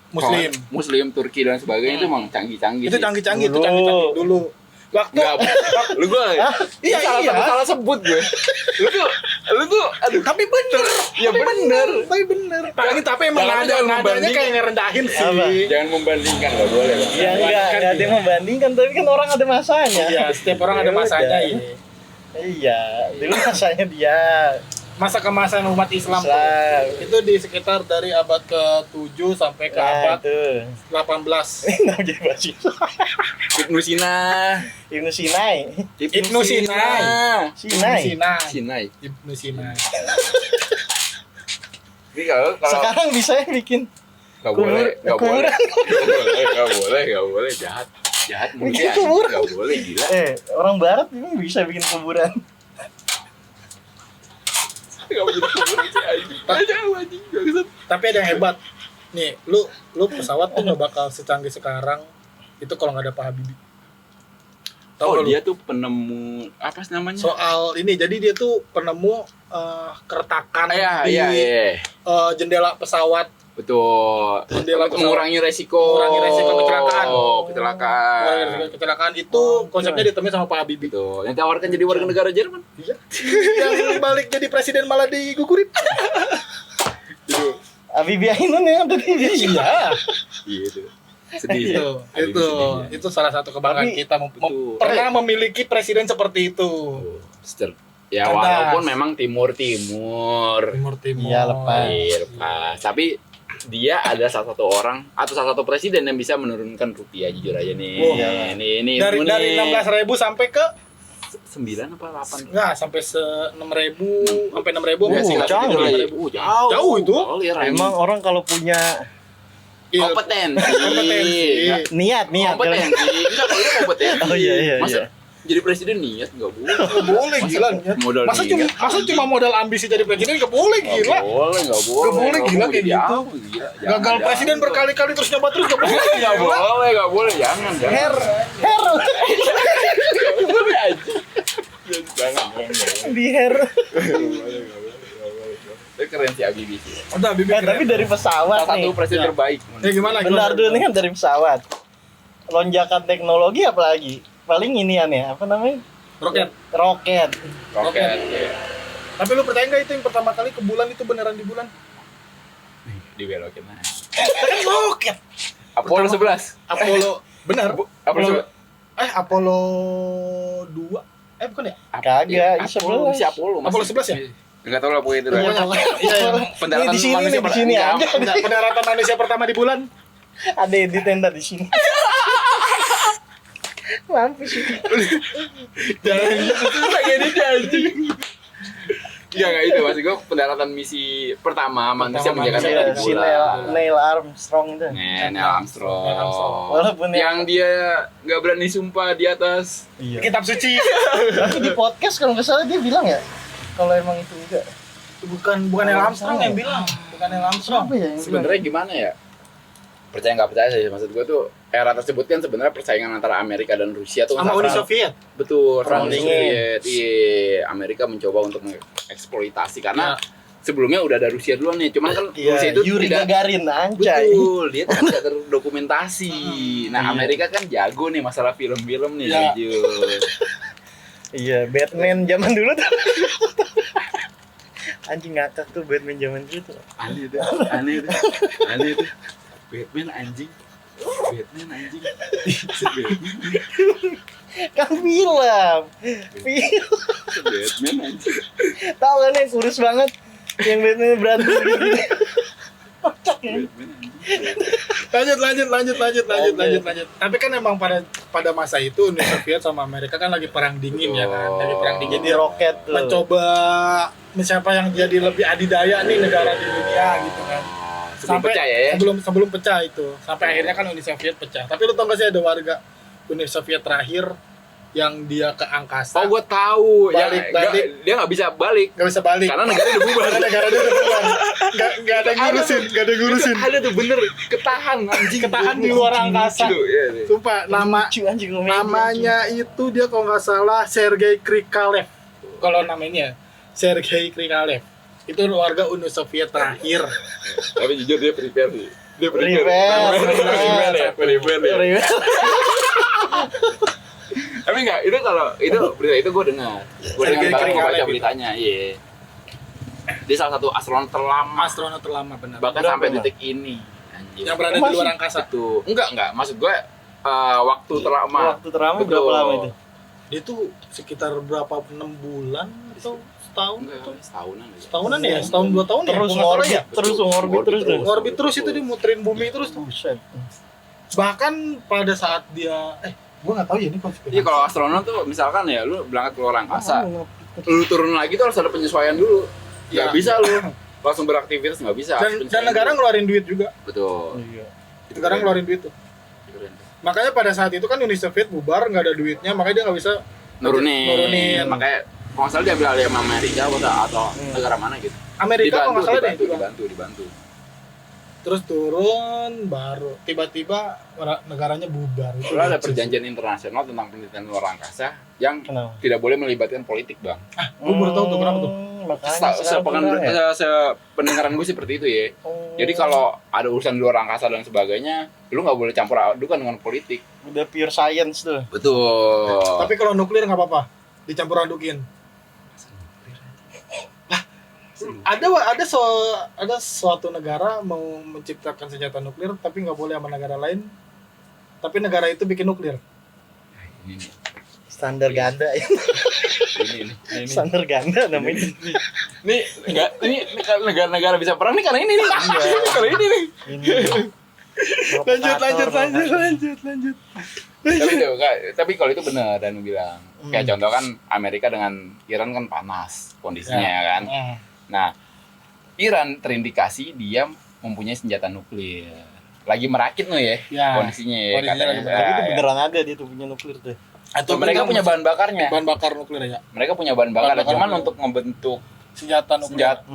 Muslim. Muslim, Turki dan sebagainya itu emang canggih-canggih. itu sih. canggih-canggih itu Dulu. canggih-canggih dulu. Waktu Lu gue Iya, iya. salah sebut gue. Lu tuh aduh. tapi bener. Ya bener. Tapi bener. Tapi emang Jangan nadanya membanding. kayak ngerendahin sih. Apa? Jangan membandingkan, enggak boleh. Bang. Ya enggak ada yang membandingkan, tapi kan orang ada masanya. Iya, setiap orang ada Ya masanya udah. ini. Iya, dulu masanya dia. Masa kemasan umat Islam tuh. Islam. Itu di sekitar dari abad ke-7 sampai ke Nah, abad itu. 18. Nah, jadi bahasa Ibnu Sina. Ibnu Sinai. Ibnu Sinai. Sinai. Sinai. Ibnu Sinai. Ini kalau Sekarang bisa ya bikin nggak boleh, nggak boleh, kuburan. nggak boleh, jahat mungkin Bikin kuburan. nggak boleh gila. Orang barat ini bisa bikin kuburan. Nggak boleh kuburan sih anjing. Tapi ada yang hebat. Nih, lu pesawat tuh nggak bakal secanggih sekarang itu kalau nggak ada Pak Habibie. Tahu Oh nggak lu? dia tuh penemu apa sih namanya? Soal ini, jadi dia tuh penemu keretakan Iya di iya iya. jendela pesawat. Betul. Jendela Untuk mengurangi resiko. Mengurangi resiko kecelakaan. Kecelakaan. Mengurangi resiko kecelakaan itu konsepnya ditemuin sama Pak Habibie. Betul. Yang tawarkan jadi warga negara Jerman. Yang balik jadi presiden malah digugurin. Habibie Ainun yang ada di dia. Iya. Iya itu. Sedih. Itu, Habibie itu, sedih. itu salah satu kebanggaan Tapi- kita Betul. pernah memiliki presiden seperti itu. Ya Cerdas. walaupun memang timur. Timur Timur. Iya, lepas. Lepas. Tapi dia ada salah satu orang atau salah satu presiden yang bisa menurunkan rupiah jujur aja nih. Oh. Ini Dari 16.000 sampai ke 9 apa 8? enggak sampai 6.000 sampai 6.000. Ya, sih, canggih. jauh. Jauh itu. Oh, iya, Emang orang kalau punya kompetensi. Kompetensi. niat Kompetensi. Enggak boleh kompetensi. Oh iya. Masa jadi presiden niat enggak boleh. Nggak boleh gila. Modal Masa cuma modal ambisi jadi presiden nggak boleh gila. Enggak boleh. Nggak boleh, gila, Mau kayak jadi gitu. apa, gila. Gagal Jangan, presiden jangan. berkali-kali terus nyoba terus nggak boleh. Enggak Gila. boleh, enggak boleh. Jangan. Her Enggak boleh aja. Jangan. di her. Itu keren sih Habibie sih. Udah Bibi. Tapi dari pesawat Salah satu nih. presiden Ya. terbaik. Ya gimana? Benar dulu ini kan dari pesawat. Lonjakan teknologi apalagi? Paling inian ya, apa namanya? Roket. Roket. Roket. Iya. Tapi lu percaya nggak itu yang pertama kali ke bulan itu beneran di bulan? Dibelokin aja. Kan roket. Apollo 11. Apollo benar. Apollo Apollo 2. Bukan ya? Kagak, Apollo, 11. si Apollo. Apollo 11 ya? Enggak tahu lah pokoknya itu. Pokoknya iya. Pendaratan Ini di sini manusia nih, di sini enggak. aja. Pendaratan manusia pertama di bulan. Ada edit tenda di sini. Mampus sih. Jangan itu lagi ini anjing. Enggak itu maksud gue pendaratan misi pertama manusia menjaga Iya, di si bulan. Neil Armstrong itu. Neil Armstrong. Neil Armstrong. Walaupun Yang dia nggak berani sumpah di atas. iya. Kitab suci. Tapi di podcast kalau nggak salah dia bilang ya, kalau emang itu enggak. Bukan Neil Armstrong yang bilang. Bukan Neil Armstrong. Apa ya? yang Sebenarnya gimana ya? Percaya nggak percaya sih maksud gue tuh era tersebut kan sebenarnya persaingan antara Amerika dan Rusia tuh Sama sangat- Uni Soviet. Betul, Perang Uni dingin. Soviet. Iya, Amerika mencoba untuk mengeksploitasi karena sebelumnya udah ada Rusia duluan nih. Cuman kan Iya, Rusia itu Yuri tidak Gagarin anjay. betul, dia kan tidak terdokumentasi. Nah, Iya. Amerika kan jago nih masalah film-film nih, Iya. jujur. Iya, Batman zaman dulu tuh. Anjing ngakak tuh Batman zaman dulu tuh. Aneh tuh, aneh tuh, aneh tuh. Batman anjing. Batman anjing. Batman, Kan film. Batman anjing. Tahu kan yang kurus banget yang Batman berantem gitu. Kocak ya. Batman anjing. Lanjut. Tapi kan emang pada masa itu Uni Soviet sama Amerika kan lagi perang dingin ya kan. Lagi perang dingin Jadi roket tuh. mencoba siapa yang jadi lebih adidaya nih negara di dunia gitu kan. Sebelum pecah ya. Sebelum pecah itu. Sampai akhirnya kan Uni Soviet pecah. Tapi lu tau gak sih ada warga Uni Soviet terakhir yang dia ke angkasa. Oh, gue tahu. Balik. Dia nggak bisa balik. Gak bisa balik. Karena negara udah bubar. Karena negara dia udah bubar. Gak ada yang ngurusin. Ada tuh bener ketahan anjing. Ketahan di luar angkasa. Gitu, iya, iya. Sumpah Lucu, anjing, komedi, namanya itu dia kalau nggak salah Sergei Krikalev. Kalau namanya Sergei Krikalev. Itu warga Uni Soviet terakhir. Tapi jujur dia prepare sih. Dia Prepare. Prepare ya. anjing. Prepare ya. Ribet. Tapi Tapi enggak, itu kalau itu berita itu gue dengar. Gue dengar Sergei banget gue baca Krikalev beritanya, iya. Dia salah satu astronot terlama, benar. bahkan Berapa sampai emang? detik ini. Anjir. Yang berada di Masih? luar angkasa. Itu enggak, maksud gue waktu terlama. Waktu terlama Betul. berapa lama itu? Dia tuh sekitar berapa 6 bulan atau setahun Enggak, tuh? setahunan aja. Setahunan ya, setahun 2 tahun Terus ya. Kalau nggak salah ya. ngorbit terus tuh. Ngorbit terus itu dia muterin bumi terus tuh. Buset. Bahkan pada saat dia gua nggak tahu ya ini konspirasi. Iya, kalau astronot tuh misalkan ya lu berangkat ke luar angkasa, Oh, lu turun lagi tuh harus ada penyesuaian dulu. Ya. Nggak bisa lu langsung beraktivitas, nggak bisa. dan, harus dan penyesuaian negara dulu. ngeluarin duit juga. Betul. Iya. Negara ngeluarin duit tuh. Keren. Makanya pada saat itu kan Uni Soviet bubar, nggak ada duitnya, makanya dia nggak bisa Nurunin. Makanya kalau nggak salah diambil alih sama Amerika atau negara mana gitu. Amerika kalau nggak salah deh. dibantu. Terus turun, baru tiba-tiba negaranya bubar. Itu Soalnya ada lucu sih. perjanjian internasional tentang penelitian luar angkasa yang Kenapa? tidak boleh melibatkan politik, Bang. Gua baru tahu tuh kenapa tuh. Makanya sekarang kurang ya? Sependengaran gue seperti itu ya. Oh. Jadi kalau ada urusan di luar angkasa dan sebagainya, lu nggak boleh campur adukan dengan politik. Udah pure science tuh. Betul. Tapi kalau nuklir nggak apa-apa, dicampur adukin. Ada suatu negara mau menciptakan senjata nuklir tapi nggak boleh sama negara lain. Tapi negara itu bikin nuklir. ini nih. Standar ganda ya. Ini. Standar ganda namanya. Ini enggak ini kalau negara-negara bisa perang nih karena ini nih. Karena ini nih. Ini. Lanjut. Tapi kalau itu benar dan bilang. Kayak contoh kan Amerika dengan Iran kan panas kondisinya kan. Nah, Iran terindikasi dia mempunyai senjata nuklir. Lagi merakit no ya, Ya, kondisinya ya kondisinya katanya. lagi Tapi itu Ya. beneran ada dia tuh punya nuklir tuh. Atau Mereka punya bahan bakarnya. bahan bakar nuklir ya. Mereka punya bahan bakar, Bahan bakar cuman nuklir. untuk membentuk Senjata nuklir. senjata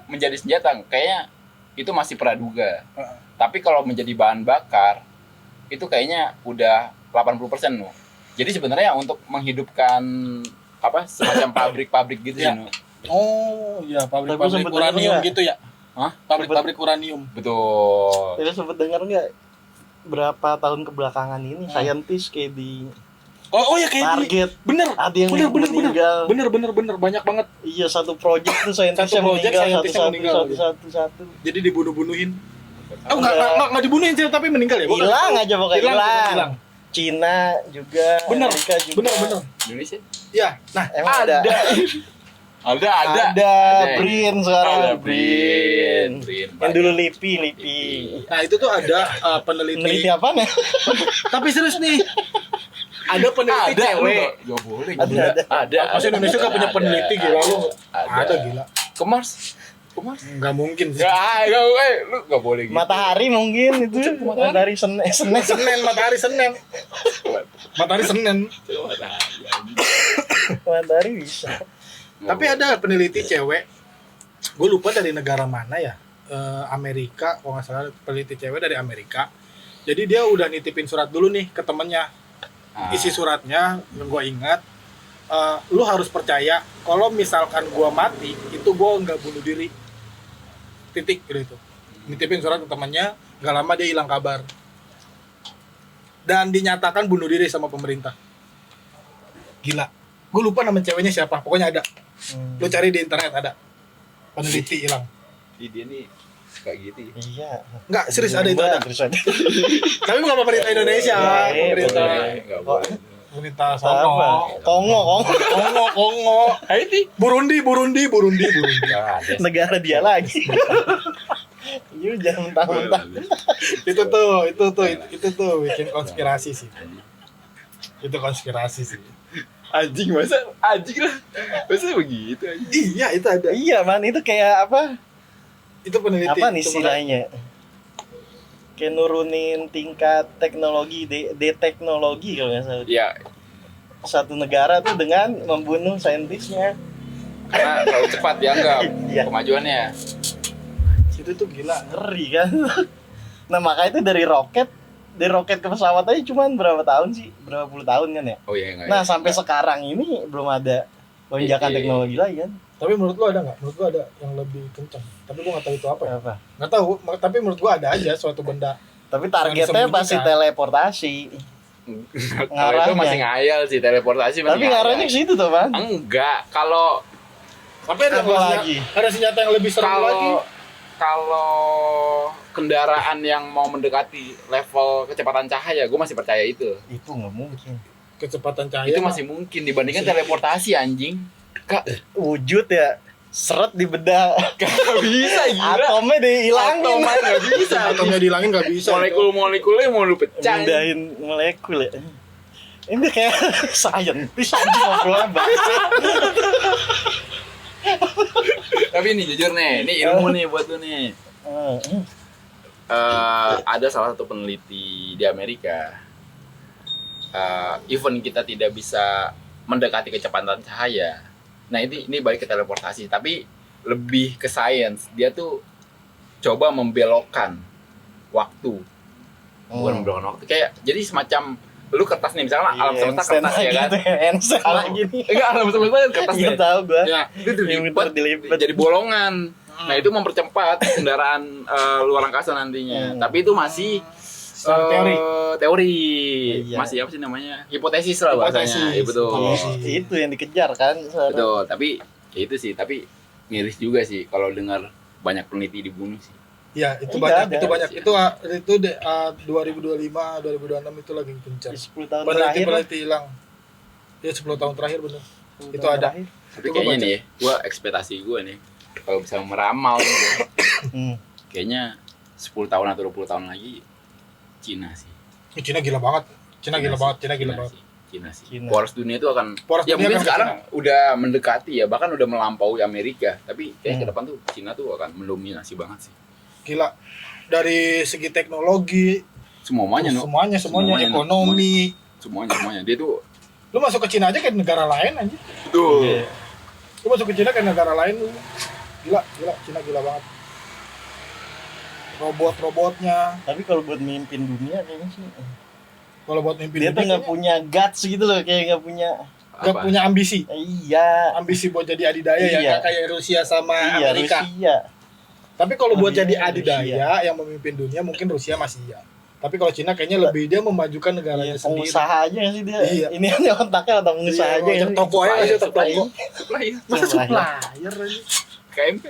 menjadi senjata kayaknya itu masih praduga. Heeh. Tapi kalau menjadi bahan bakar itu kayaknya udah 80% loh. Jadi sebenarnya untuk menghidupkan apa semacam pabrik-pabrik gitu sih, Ya. Nu. Oh, iya pabrik Tapi sempet uranium denger gitu ya. Hah? Pabrik uranium. Betul. Tapi sempet dengar nggak berapa tahun kebelakangan ini saintis kayak di Oh ya kayak target bener. ada yang Bener meninggal. Bener banyak banget. Iya, satu project tuh saintis Satu yang project meninggal saintis yang meninggal. satu. Jadi dibunuh-bunuhin. Oh Enggak. enggak dibunuhin sih tapi meninggal ya. Bukan? Hilang aja pokoknya Hilang. hilang. Cina juga, Bener. Amerika juga. Bener. Indonesia? Ya, nah Emang ada. Ada. Ada Brin sekarang. Ada Brin. Yang dulu Lipi. nah itu tuh ada peneliti. Peneliti apa nih? Tapi serius nih. Ada peneliti cewek. Gak boleh. Ada. Masa Indonesia gak punya peneliti gila lu? Ada gila. Ke Mars. Enggak mungkin sih. Lu gak boleh gitu. Matahari mungkin itu. Matahari Senin. Matahari Senin. Matahari bisa. Tapi ada peneliti cewek. Gue lupa dari negara mana ya. Amerika, kalau nggak salah peneliti cewek dari Amerika. Jadi dia udah nitipin surat dulu nih ke temennya. Isi suratnya yang gue ingat, lu harus percaya kalau misalkan gue mati itu gue nggak bunuh diri. Titik gitu. Nitipin surat ke temennya, nggak lama dia hilang kabar. Dan dinyatakan bunuh diri sama pemerintah. Gila. Gue lupa nama ceweknya siapa. Pokoknya ada. Lu cari di internet ada. Peneliti hilang. Dia nih kayak gitu ya. Iya. Enggak, serius ada itu ada. Terus ada. Tapi bukan pemerintah Indonesia. Pemerintah Nggak boleh. pemerintah Apa? sono. Kongo. Kongo. Haiti. Burundi. Nggak ada. Negara dia lagi. Iya, jangan mentang-mentang. itu tuh bikin konspirasi sih. Itu konspirasi sih. Anjing lah. Masa begitu anjing. Iya, itu ada. Iya, man, itu kayak apa? Itu peneliti. Apa nih Itu istilahnya? Kayak nurunin tingkat teknologi, deteknologi kalau nggak salah. Iya, Satu negara tuh dengan membunuh saintisnya. karena terlalu cepat dianggap Iya. kemajuannya. Itu tuh gila. Ngeri kan? Nah, makanya itu dari roket ke pesawat aja cuman berapa tahun sih? Berapa puluh tahun kan ya? Oh iya enggak. Nah, sampai sekarang ini belum ada lonjakan Iya. teknologi lagi kan? Tapi menurut lu ada nggak? Menurut gua ada yang lebih kencang. Tapi gua nggak tahu itu apa ya. Apa? Nggak tahu. Tapi menurut gua ada aja suatu benda. Tapi targetnya disembunyikan. pasti teleportasi. Kalau itu Ngarahnya. masih ngayal sih, teleportasi masih Tapi ngarahnya ke situ tuh, Bang. Enggak, kalau Tapi ada Apa lagi? Ada senjata yang lebih serem lagi. kalau kendaraan yang mau mendekati level kecepatan cahaya, gue masih percaya itu. Itu nggak mungkin. Kecepatan cahaya. Itu mah. masih mungkin dibandingkan teleportasi anjing. Kak, Wujud ya, seret di bedah. gak bisa gila. Atomnya dihilangin. Atomnya gak bisa. Atomnya dihilangin nggak bisa. Molekul-molekulnya mau lu pecah. Mindahin molekul ya. Ini kayak saintis aja ngobrolnya bangsa. Tapi nih jujur nih, ini ilmu nih buat lu nih. Ada salah satu peneliti di Amerika. Even kita tidak bisa mendekati kecepatan cahaya. Nah ini balik ke teleportasi, tapi lebih ke sains. Dia tuh coba membelokkan waktu, bukan membelokkan waktu. Kayak jadi semacam lu kertas nih, misalnya alam semesta kertas ya kan? Einstein lagi nih. Enggak, alam semesta kan kertas Iya nih. tahu gua. Ya, itu dilipat Dilipet. jadi bolongan. Nah itu mempercepat kendaraan luar angkasa nantinya. Tapi itu masih Teori. teori. Iya. Masih apa sih namanya? Hipotesis lah bahasanya. Iya betul. Itu yang dikejar kan. sekarang. Betul. Tapi ya itu sih. Tapi miris juga sih kalau dengar banyak peneliti dibunuh sih. Ya, itu Iya, banyak, ada. itu banyak. Itu 2025, 2026 itu lagi gencar. Di 10 tahun terakhir. Peneliti hilang. Ya 10 tahun terakhir bener. 10 itu tahun ada. terakhir. Tapi Itu gua kayaknya baca. nih, gua ekspektasi gue nih kalau bisa meramal nih, gua, Hmm. kayaknya 10 tahun atau 20 tahun lagi Cina sih. Cina gila banget. Cina gila banget. Cina gila banget. Cina sih. Cina. Poros dunia itu akan Poros ya dunia mungkin akan ke sekarang udah mendekati ya, bahkan udah melampaui Amerika. Tapi kayak ke Hmm. depan tuh Cina tuh akan mendominasi banget sih. Gila. Dari segi teknologi, Semuanya, no. semuanya, Semuanya, no. ekonomi. Semuanya. Dia tuh Lu masuk ke Cina aja kayak negara lain aja. tuh. Iya. Lu masuk ke Cina kayak negara lain lu. Gila, Cina gila banget. Robot-robotnya. Tapi kalau buat mimpin dunia kayaknya sih. Kalau buat mimpi Dia tuh nggak punya guts gitu loh, kayak nggak punya. Gak Apa? punya ambisi. Iya. Ambisi buat jadi adidaya ya, Iya. nggak kayak Rusia sama Iya, Amerika. Rusia. Tapi kalau buat jadi Rusia. adidaya yang memimpin dunia mungkin Rusia masih iya. Tapi kalau Cina kayaknya lebih dia memajukan negaranya Iya, sendiri. pengusaha aja nggak sih dia? Iya. Ini kan otaknya otak pengusaha Iya, aja macam kan. toko aja ngasih toko. Supplier. Masa Supplier. supplier aja. KMP.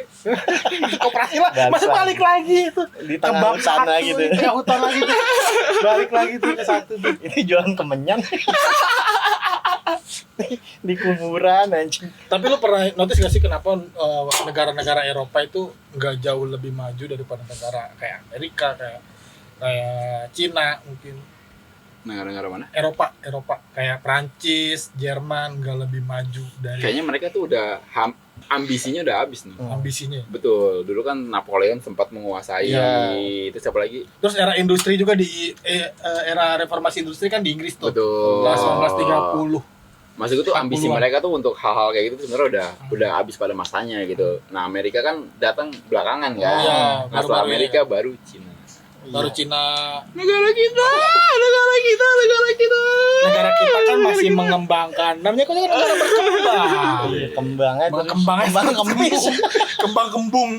Koperasi lah. Dan Masa Supplier. balik lagi itu. Di tengah hutan satu, gitu. di tengah hutan lagi tuh. Balik lagi tuh ke satu tuh. Ini jualan kemenyan. Di kuburan anjing. Tapi lu pernah notice gak sih kenapa negara-negara Eropa itu nggak jauh lebih maju daripada negara kayak Amerika, kayak Cina mungkin. Negara-negara mana? Eropa kayak Prancis, Jerman nggak lebih maju dari Kayaknya mereka tuh udah ambisinya udah habis nih. ambisinya. Betul, dulu kan Napoleon sempat menguasai Iya. itu siapa lagi? Terus era industri juga di era reformasi industri kan di Inggris tuh. Betul. 1930. Maksud gue tuh ambisi 40-an. mereka tuh untuk hal-hal kayak gitu tuh sebenarnya udah habis pada masanya gitu. Nah, Amerika kan datang belakangan kan. Iya, Nah, setelah baru-baru Amerika baru Cina. Baru Cina. Negara kita. Negara kita kan masih mengembangkan. Namanya kan negara berkembang. Iya, kembangnya Kembang kembang kemis. Kembang kembung.